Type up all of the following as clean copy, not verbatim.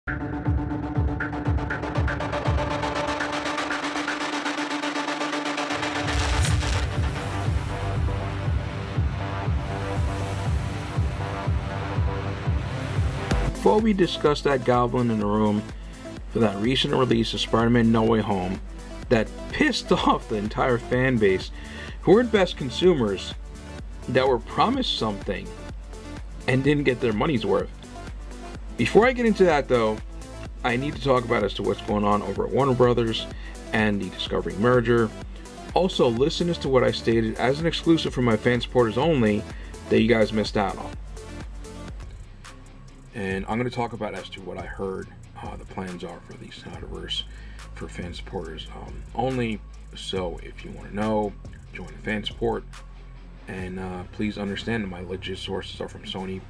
Before we discuss that goblin in the room for that recent release of Spider-Man No Way Home that pissed off the entire fan base who weren't best consumers, that were promised something and didn't get their money's worth. Before I get into that though, I need to talk about as to what's going on over at Warner Brothers and the Discovery merger. Also, listen as to what I stated as an exclusive for my fan supporters only that you guys missed out on. And I'm going to talk about as to what I heard the plans are for the Snyderverse for fan supporters only. So if you want to know, join the fan support. And please understand that my legit sources are from Sony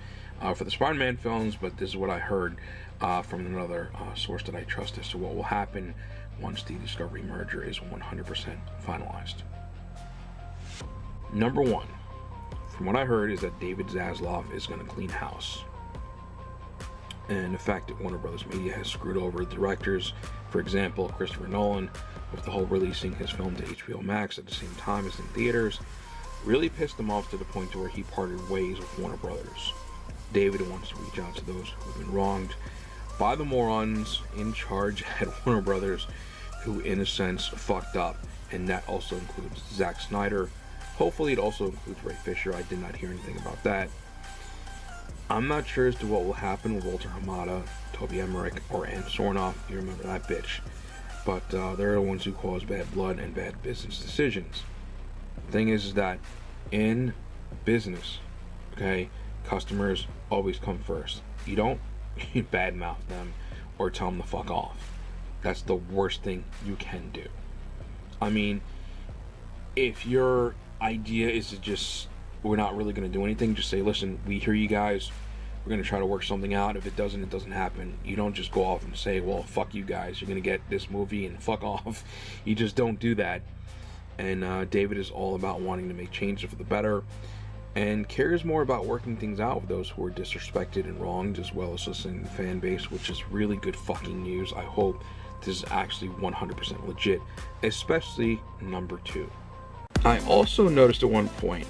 for the Spider-Man films, but this is what I heard from another source that I trust as to what will happen once the Discovery merger is 100% finalized. Number one, from what I heard, is that David Zaslav is going to clean house. And the fact that Warner Brothers Media has screwed over directors, for example, Christopher Nolan, with the whole releasing his film to HBO Max at the same time as in theaters, really pissed him off to the point to where he parted ways with Warner Brothers. David wants to reach out to those who have been wronged by the morons in charge at Warner Brothers, who in a sense fucked up, and that also includes Zack Snyder. Hopefully it also includes Ray Fisher. I did not hear anything about that. I'm not sure as to what will happen with Walter Hamada, Toby Emmerich, or Ann Sornoff. You remember that bitch. But they're the ones who cause bad blood and bad business decisions. The thing is that in business, okay, customers always come first. You don't badmouth them or tell them to fuck off. That's the worst thing you can do. I mean, if your idea is to just, we're not really going to do anything, just say, listen, we hear you guys, we're going to try to work something out. If it doesn't happen. You don't just go off and say, well, fuck you guys, you're going to get this movie and fuck off. You just don't do that. And David is all about wanting to make changes for the better and cares more about working things out with those who are disrespected and wronged, as well as listening to the fan base, which is really good fucking news. I hope this is actually 100% legit, especially number two. I also noticed at one point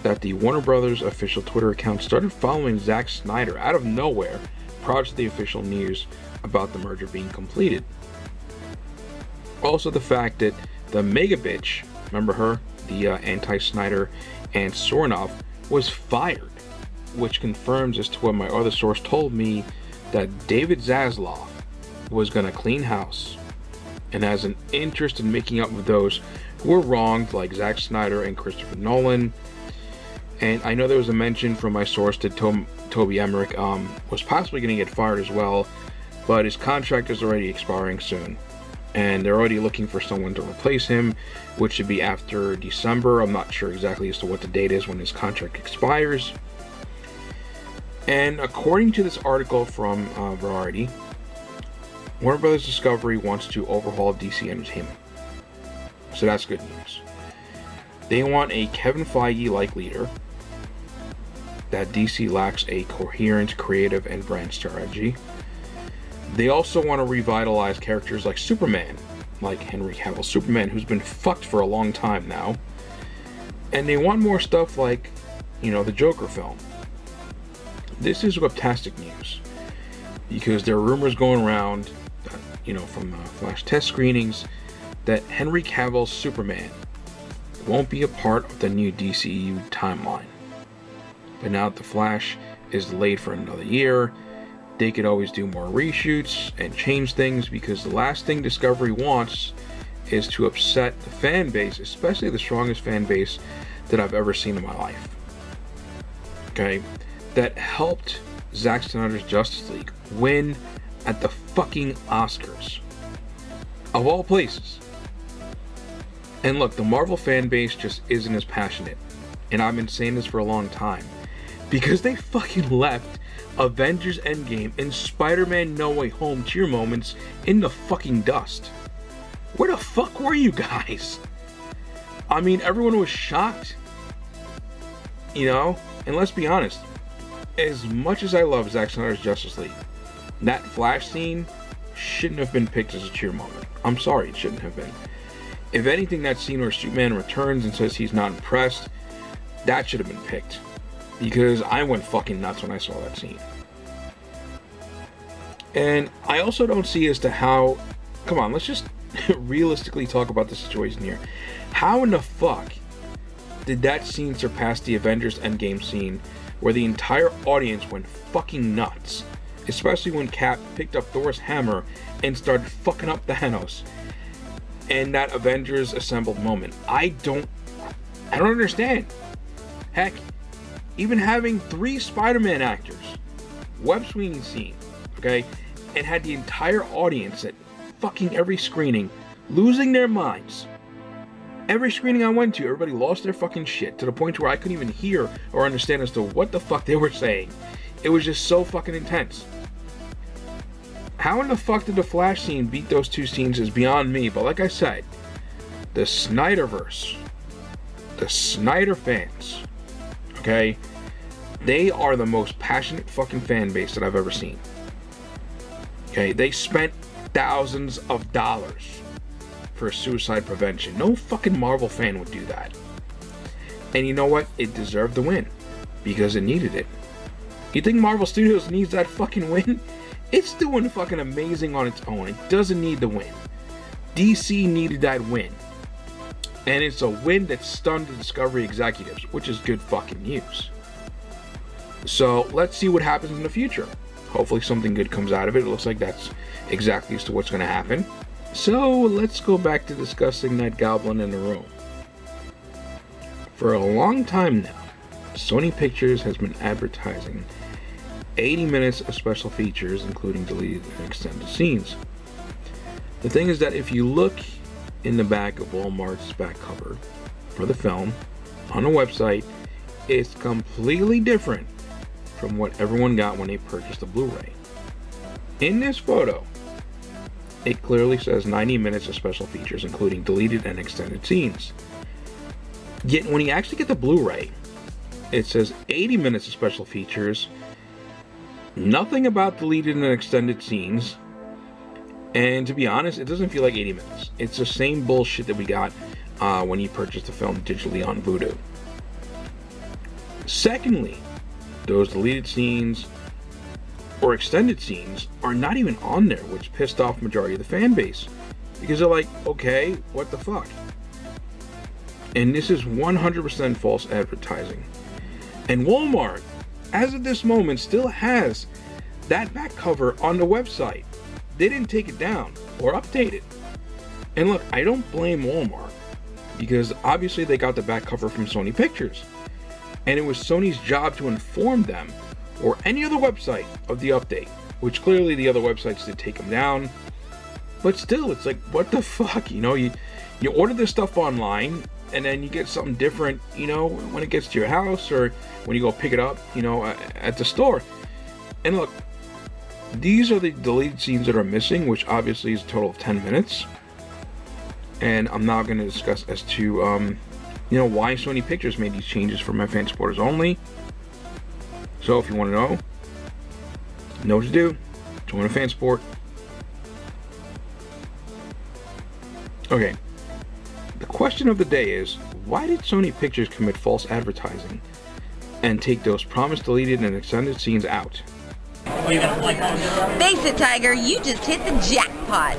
that the Warner Brothers official Twitter account started following Zack Snyder out of nowhere prior to the official news about the merger being completed. Also the fact that the mega bitch, remember her, the anti-Snyder Ann Sornoff, was fired, which confirms as to what my other source told me, that David Zaslav was going to clean house and has an interest in making up with those who were wronged, like Zack Snyder and Christopher Nolan. And I know there was a mention from my source that Toby Emmerich was possibly going to get fired as well, but his contract is already expiring soon. And they're already looking for someone to replace him, which should be after December. I'm not sure exactly as to what the date is when his contract expires. And according to this article from Variety, Warner Brothers Discovery wants to overhaul DC Entertainment. So that's good news. They want a Kevin Feige-like leader. That DC lacks a coherent creative and brand strategy. They also want to revitalize characters like Superman, like Henry Cavill's Superman, who's been fucked for a long time now. And they want more stuff like, the Joker film. This is webtastic news, because there are rumors going around, from Flash test screenings, that Henry Cavill's Superman won't be a part of the new DCEU timeline. But now that the Flash is delayed for another year, they could always do more reshoots and change things, because the last thing Discovery wants is to upset the fan base, especially the strongest fan base that I've ever seen in my life. Okay? That helped Zack Snyder's Justice League win at the fucking Oscars. Of all places. And look, the Marvel fan base just isn't as passionate. And I've been saying this for a long time. Because they fucking left Avengers Endgame and Spider-Man No Way Home cheer moments in the fucking dust. Where the fuck were you guys? I mean, everyone was shocked. And let's be honest. As much as I love Zack Snyder's Justice League, That Flash scene shouldn't have been picked as a cheer moment. I'm sorry, it shouldn't have been. If anything, that scene where Superman returns and says he's not impressed, that should have been picked. Because I went fucking nuts when I saw that scene. And I also don't see as to how... Come on, let's just realistically talk about the situation here. How in the fuck did that scene surpass the Avengers Endgame scene where the entire audience went fucking nuts? Especially when Cap picked up Thor's hammer and started fucking up Thanos. And that Avengers Assembled moment. I don't understand. Heck, even having 3 Spider-Man actors, web swinging scene, okay, and had the entire audience at fucking every screening losing their minds. Every screening I went to, everybody lost their fucking shit to the point where I couldn't even hear or understand as to what the fuck they were saying. It was just so fucking intense. How in the fuck did the Flash scene beat those 2 scenes is beyond me, but like I said, the Snyderverse, the Snyder fans, okay, they are the most passionate fucking fan base that I've ever seen. Okay, they spent thousands of dollars for suicide prevention. No fucking Marvel fan would do that. And you know what? It deserved the win because it needed it. You think Marvel Studios needs that fucking win? It's doing fucking amazing on its own. It doesn't need the win. DC needed that win. And it's a win that stunned the Discovery executives, which is good fucking news. So let's see what happens in the future. Hopefully something good comes out of it. It looks like that's exactly as to what's going to happen. So let's go back to discussing that goblin in the room. For a long time now, Sony Pictures has been advertising 80 minutes of special features, including deleted and extended scenes. The thing is that if you look in the back of Walmart's back cover for the film on the website, it's completely different from what everyone got when they purchased the Blu-ray. In this photo, it clearly says 90 minutes of special features, including deleted and extended scenes. Yet when you actually get the Blu-ray, it says 80 minutes of special features, nothing about deleted and extended scenes, and to be honest, it doesn't feel like 80 minutes. It's the same bullshit that we got when you purchased the film digitally on Vudu. Secondly, those deleted scenes or extended scenes are not even on there, which pissed off majority of the fan base because they're like, okay, what the fuck? And this is 100% false advertising. And Walmart, as of this moment, still has that back cover on the website. They didn't take it down or update it. And look, I don't blame Walmart because obviously they got the back cover from Sony Pictures. And it was Sony's job to inform them or any other website of the update, which clearly the other websites did take them down. But still, it's like, what the fuck? You know, you order this stuff online and then you get something different, you know, when it gets to your house or when you go pick it up, you know, at the store. And look, these are the deleted scenes that are missing, which obviously is a total of 10 minutes. And I'm not going to discuss as to, you know, why Sony Pictures made these changes for my fan supporters only. So if you want to know what to do. Join a fan support. Okay. The question of the day is, why did Sony Pictures commit false advertising and take those promised deleted and extended scenes out? Face it, Tiger, you just hit the jackpot.